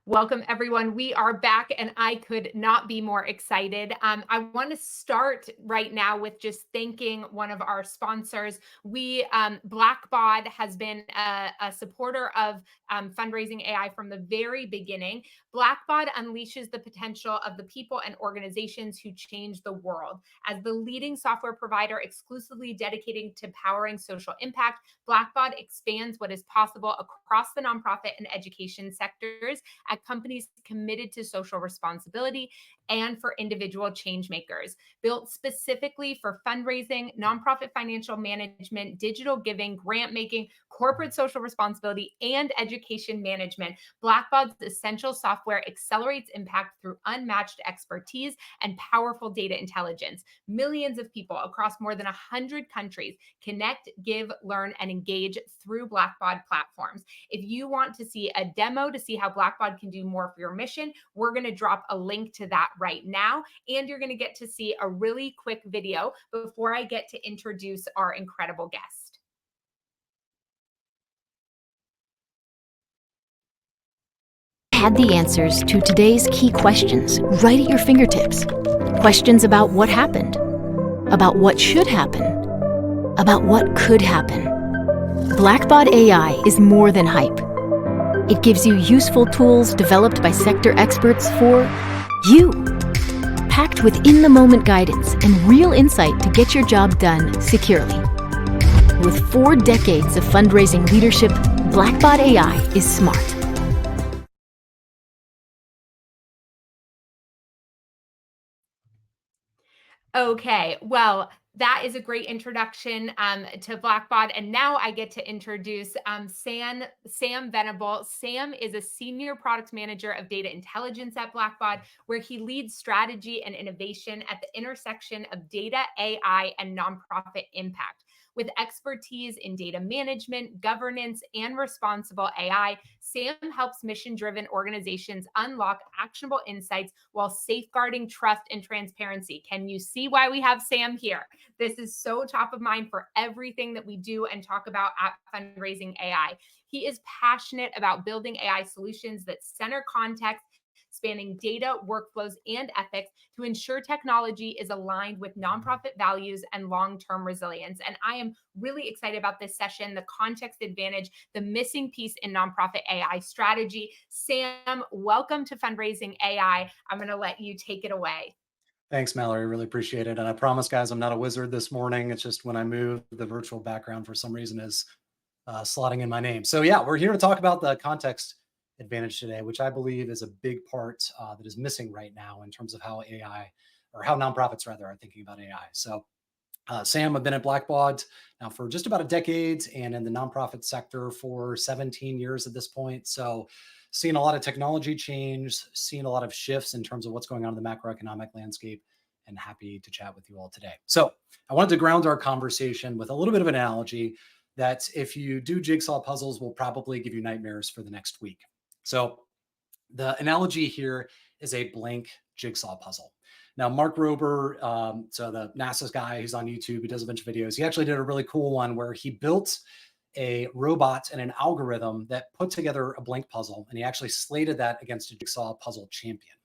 Welcome, everyone. We are back, and I could not be more excited. I want to start right now with just thanking one of our sponsors. Blackbaud has been a supporter of fundraising AI from the very beginning. Blackbaud unleashes the potential of the people and organizations who change the world. As the leading software provider exclusively dedicating to powering social impact, Blackbaud expands what is possible across the nonprofit and education sectors at companies committed to social responsibility and for individual change makers. Built specifically for fundraising, nonprofit financial management, digital giving, grant making, corporate social responsibility, and education management, Blackbaud's essential software accelerates impact through unmatched expertise and powerful data intelligence. Millions of people across more than 100 countries connect, give, learn, and engage through Blackbaud platforms. If you want to see a demo to see how Blackbaud can do more for your mission, we're going to drop a link to that right now. And you're going to get to see a really quick video before I get to introduce our incredible guest. Had the answers to today's key questions right at your fingertips. Questions about what happened, about what should happen, about what could happen. Blackbaud AI is more than hype. It gives you useful tools developed by sector experts for you, packed with in-the-moment guidance and real insight to get your job done securely. With 4 decades of fundraising leadership, Blackbaud AI is smart. Okay, well, that is a great introduction to Blackbaud. And now I get to introduce Sam Venable. Sam is a senior product manager of data intelligence at Blackbaud, where he leads strategy and innovation at the intersection of data, AI, and nonprofit impact. With expertise in data management, governance, and responsible AI, Sam helps mission-driven organizations unlock actionable insights while safeguarding trust and transparency. Can you see why we have Sam here? This is so top of mind for everything that we do and talk about at Fundraising AI. He is passionate about building AI solutions that center context, spanning data, workflows, and ethics to ensure technology is aligned with nonprofit values and long-term resilience. And I am really excited about this session, the context advantage, the missing piece in nonprofit AI strategy. Sam, welcome to Fundraising AI. I'm going to let you take it away. Thanks, Mallory. Really appreciate it. And I promise, guys, I'm not a wizard this morning. It's just when I move, the virtual background for some reason is slotting in my name. So yeah, we're here to talk about the context advantage today, which I believe is a big part that is missing right now in terms of how AI, or how nonprofits rather, are thinking about AI. So Sam, I've been at Blackbaud now for just about a decade and in the nonprofit sector for 17 years at this point. So seeing a lot of technology change, seeing a lot of shifts in terms of what's going on in the macroeconomic landscape, and happy to chat with you all today. So I wanted to ground our conversation with a little bit of an analogy that if you do jigsaw puzzles will probably give you nightmares for the next week. So the analogy here is a blank jigsaw puzzle. Now, Mark Rober, so the NASA's guy who's on YouTube, he does a bunch of videos. He actually did a really cool one where he built a robot and an algorithm that put together a blank puzzle, and he actually slated that against a jigsaw puzzle champion.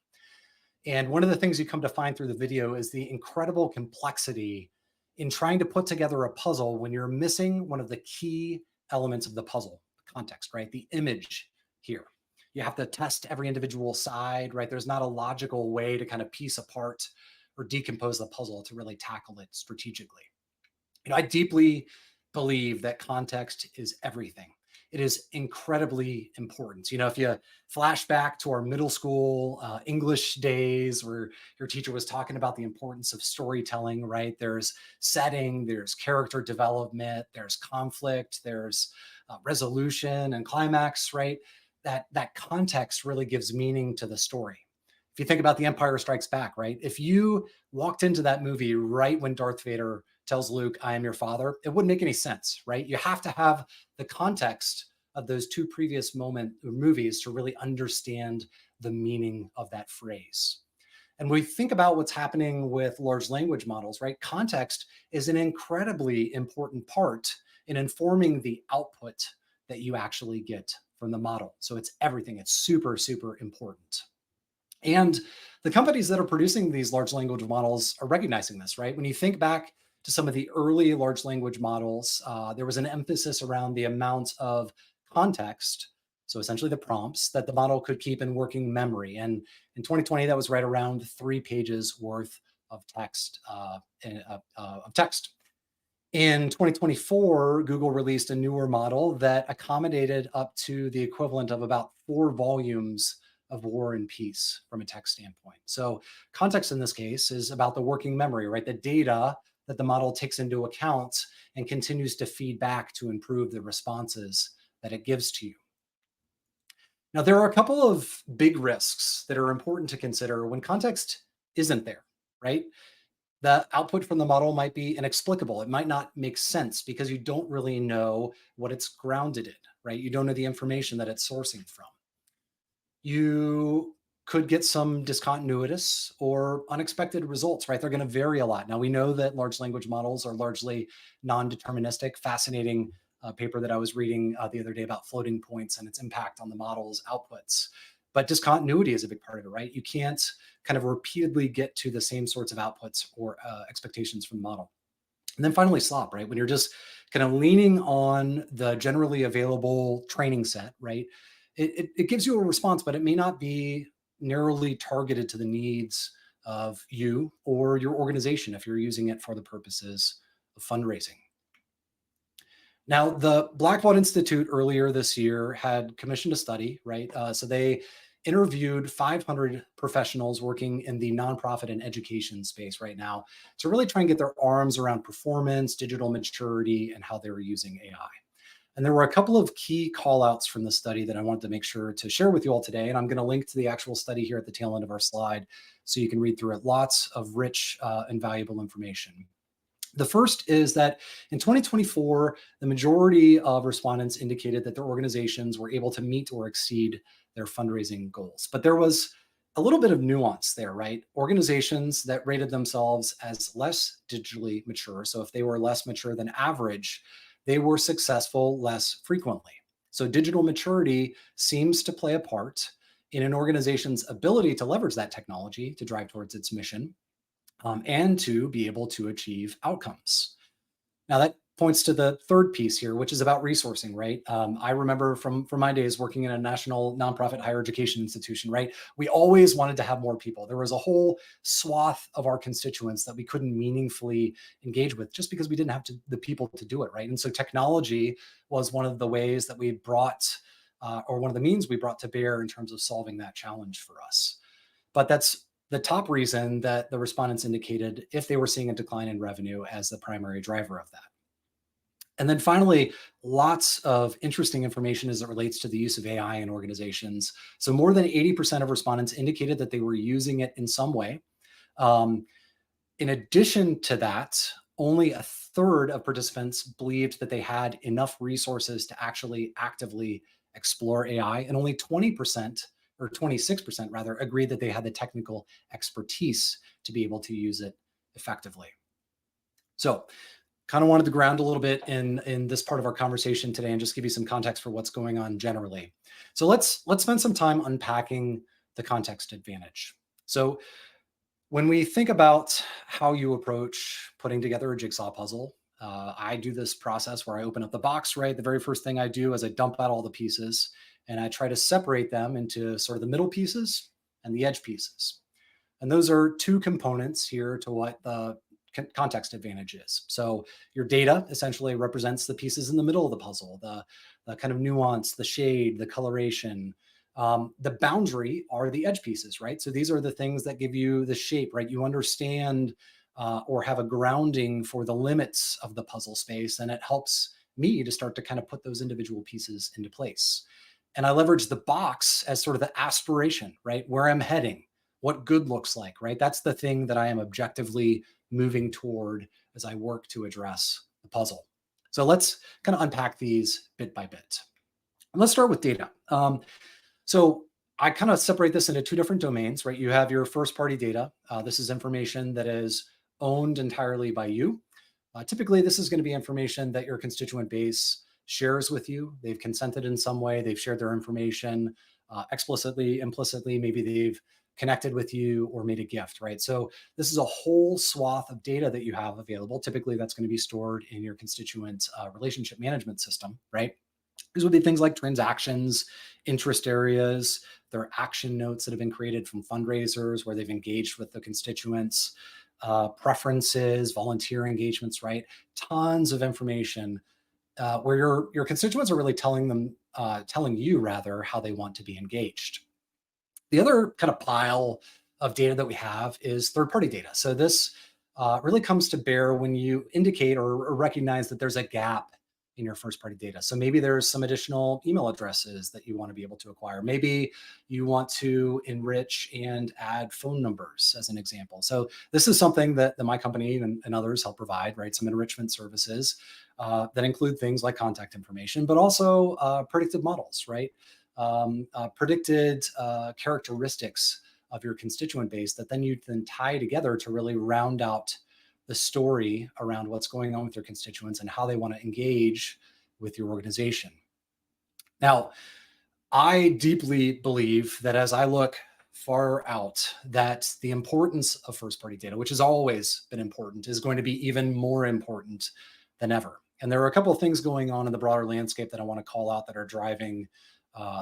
And one of the things you come to find through the video is the incredible complexity in trying to put together a puzzle when you're missing one of the key elements of the puzzle, context, right? The image here. You have to test every individual side, right? There's not a logical way to kind of piece apart or decompose the puzzle to really tackle it strategically. I deeply believe that context is everything. It is incredibly important. If you flash back to our middle school English days where your teacher was talking about the importance of storytelling, right? There's setting, there's character development, there's conflict, there's resolution and climax, right? That context really gives meaning to the story. If you think about The Empire Strikes Back, right? If you walked into that movie right when Darth Vader tells Luke, "I am your father," it wouldn't make any sense, right? You have to have the context of those 2 previous movies to really understand the meaning of that phrase. And when we think about what's happening with large language models, right? Context is an incredibly important part in informing the output that you actually get from the model. So it's everything. It's super, super important. And the companies that are producing these large language models are recognizing this, right? When you think back to some of the early large language models, there was an emphasis around the amount of context, so essentially the prompts that the model could keep in working memory. And in 2020, that was right around 3 pages worth of text. In 2024, Google released a newer model that accommodated up to the equivalent of about 4 volumes of War and Peace from a text standpoint. So context in this case is about the working memory, right? The data that the model takes into account and continues to feed back to improve the responses that it gives to you. Now, there are a couple of big risks that are important to consider when context isn't there, right? The output from the model might be inexplicable. It might not make sense because you don't really know what it's grounded in, right? You don't know the information that it's sourcing from. You could get some discontinuous or unexpected results, right? They're going to vary a lot. Now, we know that large language models are largely non-deterministic. Fascinating paper that I was reading the other day about floating points and its impact on the model's outputs. But discontinuity is a big part of it, right? You can't kind of repeatedly get to the same sorts of outputs or expectations from the model. And then finally, slop, right? When you're just kind of leaning on the generally available training set, right? It gives you a response, but it may not be narrowly targeted to the needs of you or your organization if you're using it for the purposes of fundraising. Now, the Blackbaud Institute earlier this year had commissioned a study, right? So they interviewed 500 professionals working in the nonprofit and education space right now to really try and get their arms around performance, digital maturity, and how they were using AI. And there were a couple of key callouts from the study that I wanted to make sure to share with you all today. And I'm going to link to the actual study here at the tail end of our slide so you can read through it. Lots of rich and valuable information. The first is that in 2024, the majority of respondents indicated that their organizations were able to meet or exceed their fundraising goals. But there was a little bit of nuance there, right? Organizations that rated themselves as less digitally mature, so if they were less mature than average, they were successful less frequently. So digital maturity seems to play a part in an organization's ability to leverage that technology to drive towards its mission and to be able to achieve outcomes. Now that points to the third piece here, which is about resourcing, right? I remember from my days working in a national nonprofit higher education institution, right? We always wanted to have more people. There was a whole swath of our constituents that we couldn't meaningfully engage with just because we didn't have the people to do it, right? And so technology was one of the ways that we brought, or one of the means we brought to bear in terms of solving that challenge for us. But that's the top reason that the respondents indicated if they were seeing a decline in revenue as the primary driver of that. And then finally, lots of interesting information as it relates to the use of AI in organizations. So more than 80% of respondents indicated that they were using it in some way. In addition to that, only a third of participants believed that they had enough resources to actually actively explore AI, and only 20% or 26% rather agreed that they had the technical expertise to be able to use it effectively. So kind of wanted to ground a little bit in this part of our conversation today and just give you some context for what's going on generally. So let's spend some time unpacking the context advantage. So when we think about how you approach putting together a jigsaw puzzle, I do this process where I open up the box, right? The very first thing I do is I dump out all the pieces and I try to separate them into sort of the middle pieces and the edge pieces. And those are two components here to what the context advantage is. So your data essentially represents the pieces in the middle of the puzzle, the kind of nuance, the shade, the coloration. The boundary are the edge pieces, right? So these are the things that give you the shape, right? You understand or have a grounding for the limits of the puzzle space, and it helps me to start to kind of put those individual pieces into place. And I leverage the box as sort of the aspiration, right? Where I'm heading, what good looks like, right? That's the thing that I am objectively moving toward as I work to address the puzzle. So let's kind of unpack these bit by bit. And let's start with data. So I kind of separate this into two different domains, right? You have your first party data. This is information that is owned entirely by you. Typically, this is going to be information that your constituent base shares with you. They've consented in some way. They've shared their information explicitly, implicitly. Maybe they've connected with you or made a gift, right? So this is a whole swath of data that you have available. Typically, that's going to be stored in your constituent relationship management system, right? These would be things like transactions, interest areas, their action notes that have been created from fundraisers where they've engaged with the constituents, preferences, volunteer engagements, right? Tons of information where your constituents are really telling you rather how they want to be engaged. The other kind of pile of data that we have is third-party data. So this really comes to bear when you indicate or recognize that there's a gap in your first-party data. So maybe there's some additional email addresses that you want to be able to acquire. Maybe you want to enrich and add phone numbers, as an example. So this is something that my company and others help provide, right? Some enrichment services that include things like contact information, but also predictive models, right? Predicted characteristics of your constituent base that then you can tie together to really round out the story around what's going on with your constituents and how they want to engage with your organization. Now, I deeply believe that as I look far out, that the importance of first-party data, which has always been important, is going to be even more important than ever. And there are a couple of things going on in the broader landscape that I want to call out that are driving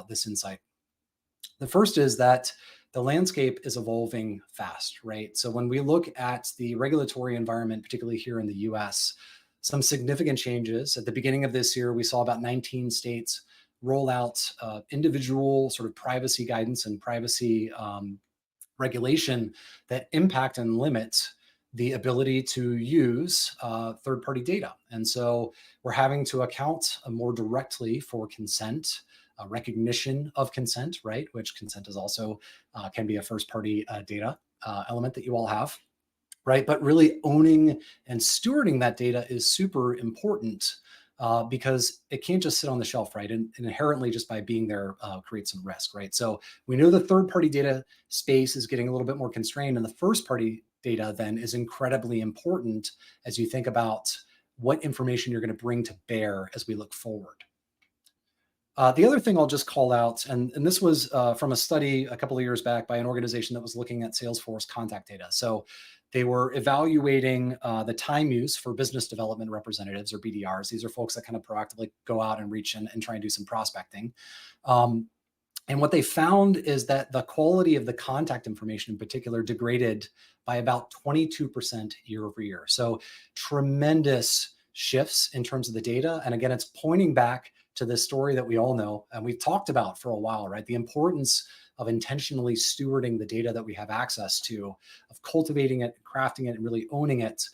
this insight. The first is that the landscape is evolving fast, right? So when we look at the regulatory environment, particularly here in the US, some significant changes. At the beginning of this year, we saw about 19 states roll out individual sort of privacy guidance and privacy regulation that impact and limit the ability to use third-party data. And so we're having to account more directly for consent, recognition of consent, right? Which consent is also can be a first-party data element that you all have, right? But really owning and stewarding that data is super important because it can't just sit on the shelf, right? And inherently, just by being there, creates some risk, right? So we know the third-party data space is getting a little bit more constrained, and the first-party data then is incredibly important as you think about what information you're going to bring to bear as we look forward. The other thing I'll just call out, and this was from a study a couple of years back by an organization that was looking at Salesforce contact data. So they were evaluating the time use for business development representatives or BDRs. These are folks that kind of proactively go out and reach and try and do some prospecting. And what they found is that the quality of the contact information in particular degraded by about 22% year over year. So tremendous shifts in terms of the data. And again, it's pointing back to this story that we all know and we've talked about for a while, right? The importance of intentionally stewarding the data that we have access to, of cultivating it, crafting it, and really owning it.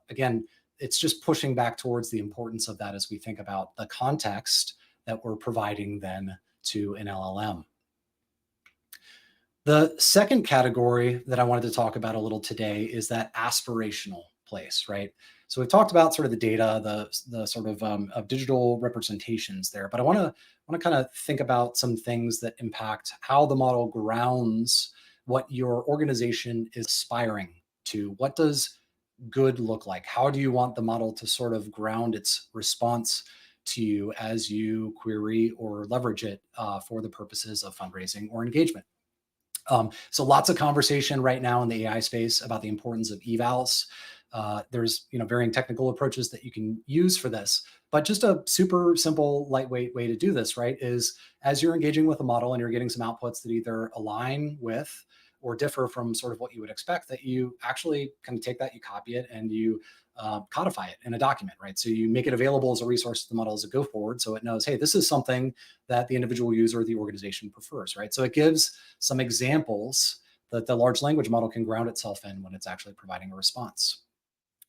Again, it's just pushing back towards the importance of that as we think about the context that we're providing then to an LLM. The second category that I wanted to talk about a little today is that aspirational place, right? So we've talked about sort of the data, the sort of digital representations there, but I want to kind of think about some things that impact how the model grounds what your organization is aspiring to. What does good look like? How do you want the model to sort of ground its response to you as you query or leverage it for the purposes of fundraising or engagement? So lots of conversation right now in the AI space about the importance of evals. There's varying technical approaches that you can use for this, but just a super simple, lightweight way to do this, right, is as you're engaging with a model and you're getting some outputs that either align with or differ from sort of what you would expect, that you actually kind of take that, you copy it, and you codify it in a document, right? So you make it available as a resource to the model as a go forward, so it knows, hey, this is something that the individual user or the organization prefers, right? So it gives some examples that the large language model can ground itself in when it's actually providing a response.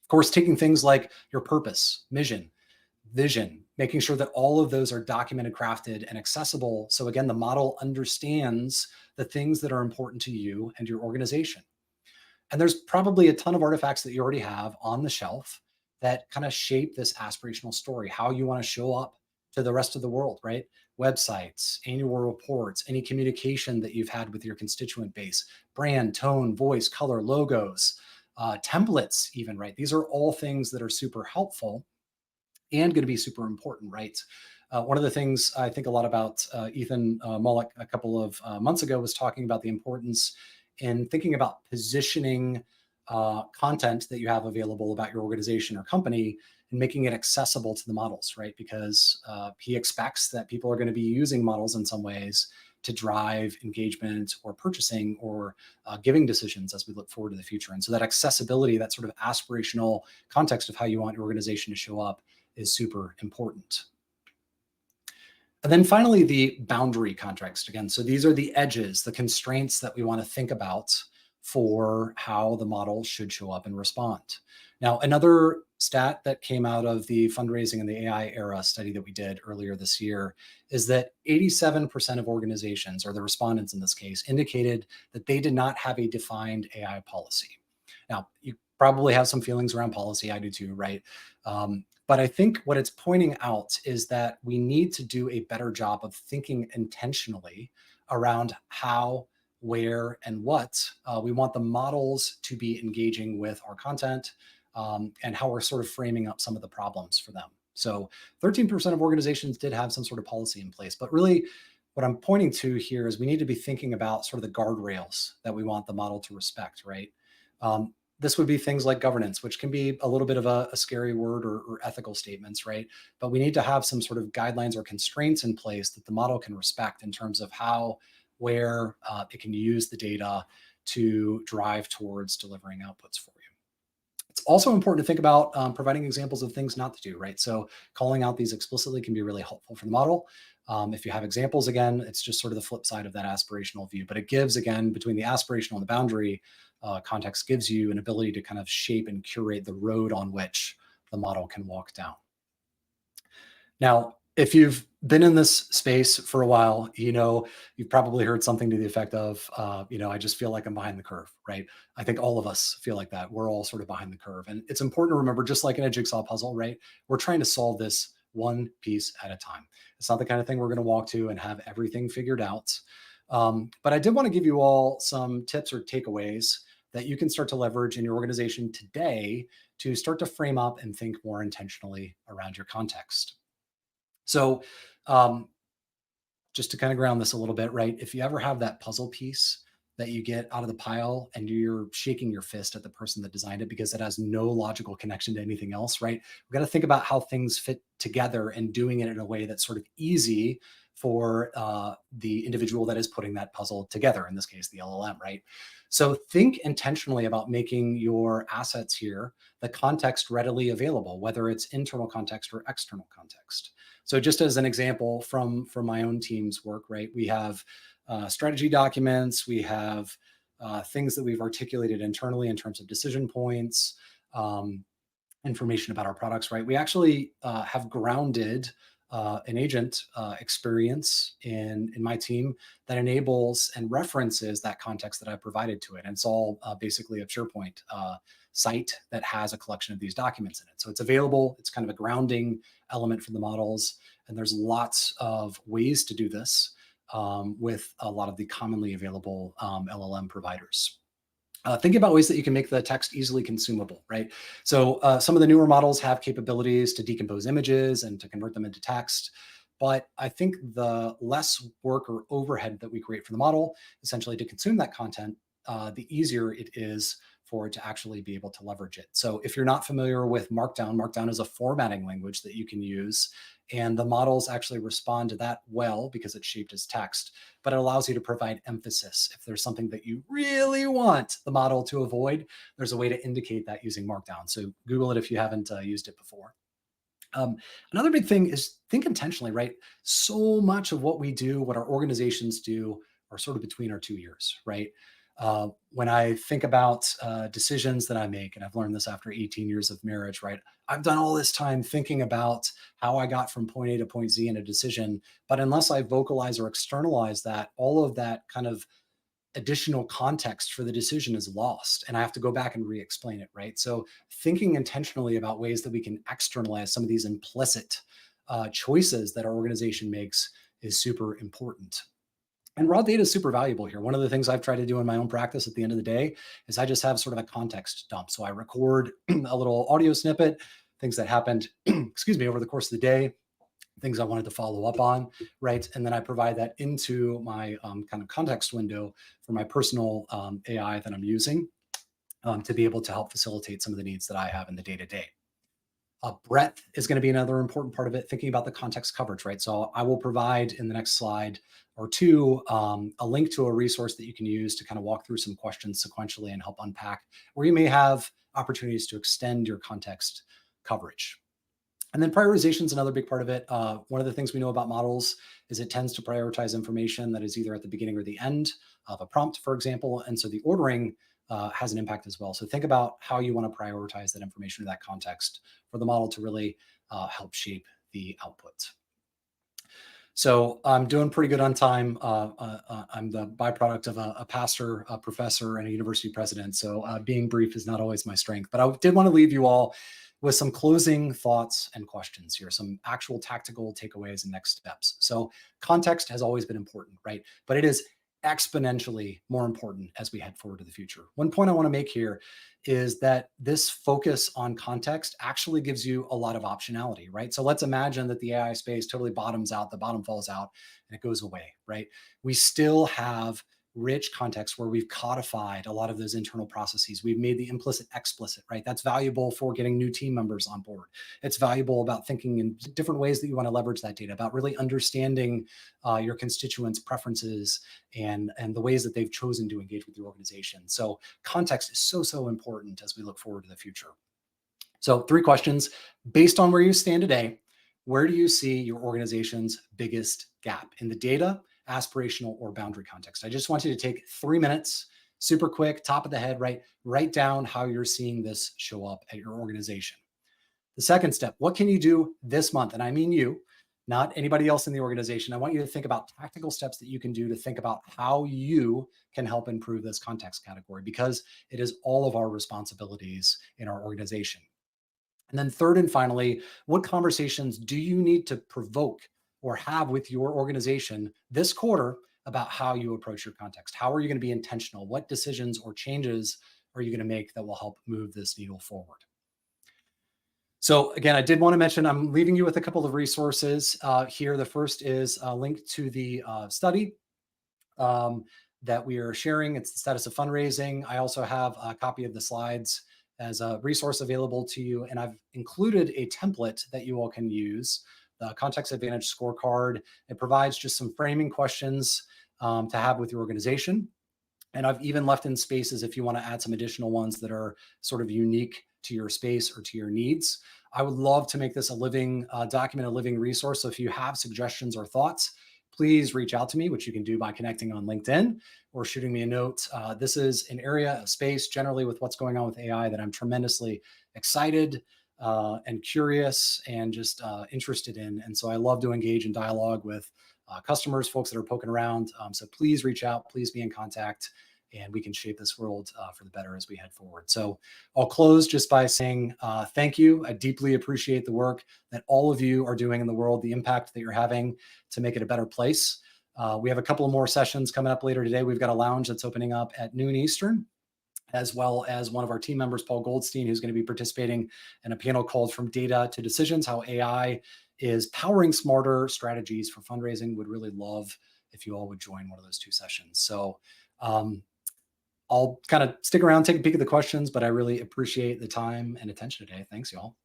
Of course, taking things like your purpose, mission, vision, making sure that all of those are documented, crafted, and accessible. So again, the model understands the things that are important to you and your organization. And there's probably a ton of artifacts that you already have on the shelf that kind of shape this aspirational story, how you want to show up to the rest of the world, right? Websites, annual reports, any communication that you've had with your constituent base, brand, tone, voice, color, logos, templates even, right? These are all things that are super helpful and going to be super important, right? One of the things I think a lot about, Ethan Mullick a couple of months ago was talking about the importance in thinking about positioning content that you have available about your organization or company and making it accessible to the models, right? Because he expects that people are going to be using models in some ways to drive engagement or purchasing or giving decisions as we look forward to the future. And so that accessibility, that sort of aspirational context of how you want your organization to show up is super important. And then finally, the boundary context again. So these are the edges, the constraints that we want to think about for how the model should show up and respond. Now, another stat that came out of the fundraising and the AI era study that we did earlier this year is that 87% of organizations, or the respondents in this case, indicated that they did not have a defined AI policy. Now, you probably have some feelings around policy. I do too, right? But I think what it's pointing out is that we need to do a better job of thinking intentionally around how, where, and what we want the models to be engaging with our content, and how we're sort of framing up some of the problems for them. So 13% of organizations did have some sort of policy in place, but really what I'm pointing to here is we need to be thinking about sort of the guardrails that we want the model to respect, right? This would be things like governance, which can be a little bit of a scary word, or ethical statements, right? But we need to have some sort of guidelines or constraints in place that the model can respect in terms of how, where it can use the data to drive towards delivering outputs for you. It's also important to think about providing examples of things not to do, right? So calling out these explicitly can be really helpful for the model. If you have examples, again, it's just sort of the flip side of that aspirational view, but it gives, again, between the aspirational and the boundary context, gives you an ability to kind of shape and curate the road on which the model can walk down. Now, if you've been in this space for a while, you've probably heard something to the effect of, I just feel like I'm behind the curve, right? I think all of us feel like that. We're all sort of behind the curve. And it's important to remember, just like in a jigsaw puzzle, right? We're trying to solve this one piece at a time. It's not the kind of thing we're going to walk to and have everything figured out. But I did want to give you all some tips or takeaways that you can start to leverage in your organization today to start to frame up and think more intentionally around your context. So just to kind of ground this a little bit, right? If you ever have that puzzle piece that you get out of the pile and you're shaking your fist at the person that designed it because it has no logical connection to anything else, right? We've got to think about how things fit together and doing it in a way that's sort of easy for the individual that is putting that puzzle together, in this case, the LLM, right? So think intentionally about making your assets here, the context readily available, whether it's internal context or external context. So just as an example from my own team's work, right? We have strategy documents, we have things that we've articulated internally in terms of decision points, information about our products, right? We actually have grounded an agent experience in my team that enables and references that context that I provided to it. And it's all basically a SharePoint site that has a collection of these documents in it. So it's available. It's kind of a grounding element for the models. And there's lots of ways to do this with a lot of the commonly available LLM providers. Think about ways that you can make the text easily consumable, right? So some of the newer models have capabilities to decompose images and to convert them into text. But I think the less work or overhead that we create for the model, essentially to consume that content, the easier it is for it to actually be able to leverage it. So if you're not familiar with Markdown, Markdown is a formatting language that you can use. And the models actually respond to that well because it's shaped as text, but it allows you to provide emphasis. If there's something that you really want the model to avoid, there's a way to indicate that using Markdown. So Google it if you haven't used it before. Another big thing is think intentionally, right? So much of what we do, what our organizations do, are sort of between our two ears, right? When I think about decisions that I make, and I've learned this after 18 years of marriage, right? I've done all this time thinking about how I got from point A to point Z in a decision, but unless I vocalize or externalize that, all of that kind of additional context for the decision is lost, and I have to go back and re-explain it, right? So thinking intentionally about ways that we can externalize some of these implicit choices that our organization makes is super important. And raw data is super valuable here. One of the things I've tried to do in my own practice at the end of the day is I just have sort of a context dump. So I record a little audio snippet things that happened, excuse me, over the course of the day, things I wanted to follow up on, right? And then I provide that into my kind of context window for my personal AI that I'm using to be able to help facilitate some of the needs that I have in the day to day. Breadth is going to be another important part of it, thinking about the context coverage, right? So I will provide in the next slide or two a link to a resource that you can use to kind of walk through some questions sequentially and help unpack where you may have opportunities to extend your context coverage. And then prioritization is another big part of it. One of the things we know about models is it tends to prioritize information that is either at the beginning or the end of a prompt, for example. And so the ordering has an impact as well. So think about how you want to prioritize that information in that context for the model to really help shape the output. So I'm doing pretty good on time. I'm the byproduct of a pastor, a professor, and a university president. So being brief is not always my strength. But I did want to leave you all with some closing thoughts and questions here, some actual tactical takeaways and next steps. So context has always been important, right? But it is exponentially more important as we head forward to the future. One point I want to make here is that this focus on context actually gives you a lot of optionality, right? So let's imagine that the AI space totally bottoms out, the bottom falls out, and it goes away, right? We still have rich context where we've codified a lot of those internal processes. We've made the implicit explicit, right? That's valuable for getting new team members on board. It's valuable about thinking in different ways that you want to leverage that data, about really understanding your constituents' preferences and the ways that they've chosen to engage with your organization. So context is so important as we look forward to the future. So 3 questions. Based on where you stand today, where do you see your organization's biggest gap in the data, aspirational, or boundary context? I just want you to take 3 minutes, super quick, top of the head, right? Write down how you're seeing this show up at your organization. The second step, what can you do this month? And I mean you, not anybody else in the organization. I want you to think about tactical steps that you can do to think about how you can help improve this context category, because it is all of our responsibilities in our organization. And then third and finally, what conversations do you need to provoke or have with your organization this quarter about how you approach your context? How are you going to be intentional? What decisions or changes are you going to make that will help move this needle forward? So again, I did want to mention, I'm leaving you with a couple of resources here. The first is a link to the study that we are sharing. It's the status of fundraising. I also have a copy of the slides as a resource available to you. And I've included a template that you all can use, the Context Advantage Scorecard. It provides just some framing questions to have with your organization. And I've even left in spaces if you want to add some additional ones that are sort of unique to your space or to your needs. I would love to make this a living document, a living resource. So if you have suggestions or thoughts, please reach out to me, which you can do by connecting on LinkedIn or shooting me a note. This is an area, a space generally with what's going on with AI that I'm tremendously excited and curious and just interested in. And so I love to engage in dialogue with customers, folks that are poking around. So please reach out, please be in contact, and we can shape this world for the better as we head forward. So I'll close just by saying thank you. I deeply appreciate the work that all of you are doing in the world, the impact that you're having to make it a better place. We have a couple of more sessions coming up later today. We've got a lounge that's opening up at noon Eastern, as well as one of our team members, Paul Goldstein, who's going to be participating in a panel called From Data to Decisions, how AI is powering smarter strategies for fundraising. Would really love if you all would join one of those 2 sessions. So I'll kind of stick around, take a peek at the questions, but I really appreciate the time and attention today. Thanks, y'all.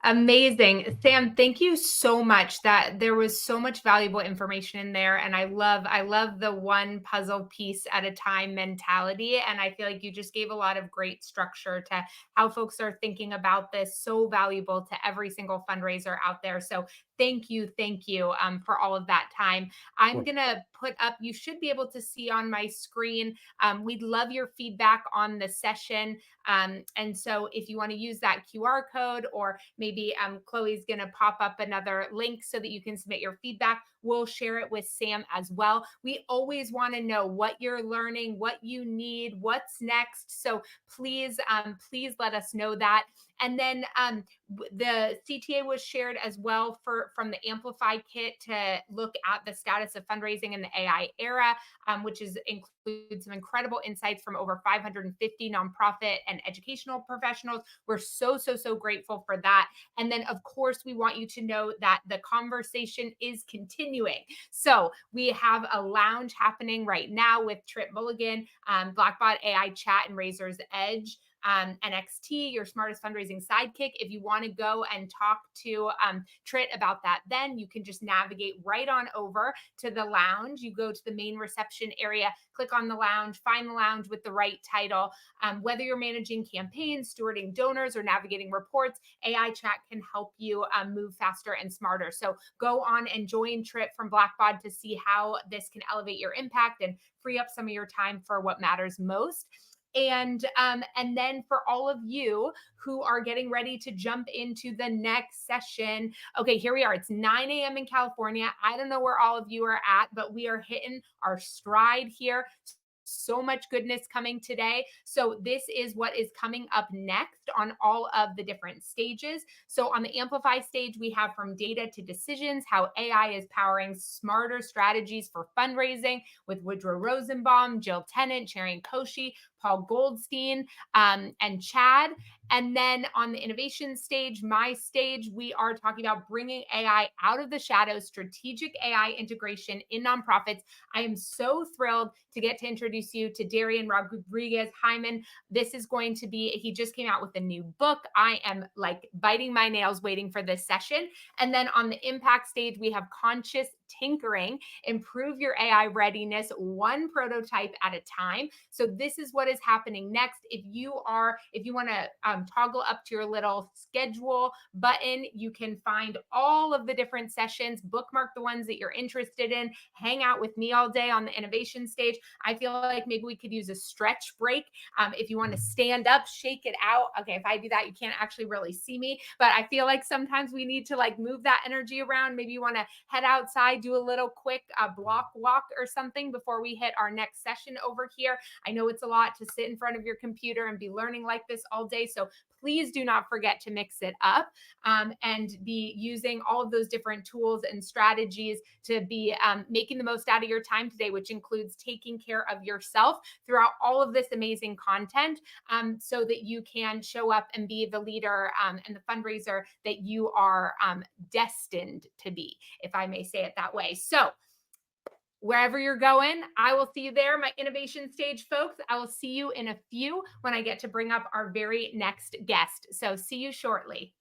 Amazing. Sam, thank you so much. That there was so much valuable information in there. And I love the one puzzle piece at a time mentality. And I feel like you just gave a lot of great structure to how folks are thinking about this. So valuable to every single fundraiser out there. So thank you for all of that time. I'm Cool. going to put up, you should be able to see on my screen. We'd love your feedback on the session. And so if you want to use that QR code, or maybe Chloe's going to pop up another link so that you can submit your feedback, we'll share it with Sam as well. We always want to know what you're learning, what you need, what's next. So please let us know that. And then the CTA was shared as well from the Amplify kit to look at the status of fundraising in the AI era, which includes some incredible insights from over 550 nonprofit and educational professionals. We're so grateful for that. And then, of course, we want you to know that the conversation is continuing. So we have a lounge happening right now with Trip Mulligan, Blackbaud AI Chat, and Razor's Edge. NXT, your smartest fundraising sidekick. If you want to go and talk to Trit about that, then you can just navigate right on over to the lounge. You go to the main reception area, click on the lounge, find the lounge with the right title. Whether you're managing campaigns, stewarding donors, or navigating reports, AI Chat can help you move faster and smarter. So go on and join Trit from Blackbaud to see how this can elevate your impact and free up some of your time for what matters most. And then for all of you who are getting ready to jump into the next session, okay, here we are. It's 9 a.m. in California. I don't know where all of you are at, but we are hitting our stride here. So much goodness coming today. So this is what is coming up next on all of the different stages. So on the Amplify stage, we have from data to decisions, how AI is powering smarter strategies for fundraising with Woodrow Rosenbaum, Jill Tennant, Sharon Koshi, Paul Goldstein, and Chad. And then on the innovation stage, my stage, we are talking about bringing AI out of the shadows, strategic AI integration in nonprofits. I am so thrilled to get to introduce you to Darian Rodriguez Hyman. This is going to be, he just came out with a new book. I am like biting my nails waiting for this session. And then on the impact stage, we have conscious tinkering, improve your AI readiness one prototype at a time. So this is what is happening next. If you want to toggle up to your little schedule button, you can find all of the different sessions, bookmark the ones that you're interested in, hang out with me all day on the innovation stage. I feel like maybe we could use a stretch break. If you want to stand up, shake it out. Okay, if I do that, you can't actually really see me, but I feel like sometimes we need to like move that energy around. Maybe you want to head outside, do a little quick block walk or something before we hit our next session over here. I know it's a lot to sit in front of your computer and be learning like this all day. So please do not forget to mix it up and be using all of those different tools and strategies to be making the most out of your time today, which includes taking care of yourself throughout all of this amazing content so that you can show up and be the leader and the fundraiser that you are destined to be, if I may say it that way. So wherever you're going, I will see you there, my innovation stage folks. I will see you in a few when I get to bring up our very next guest. So see you shortly.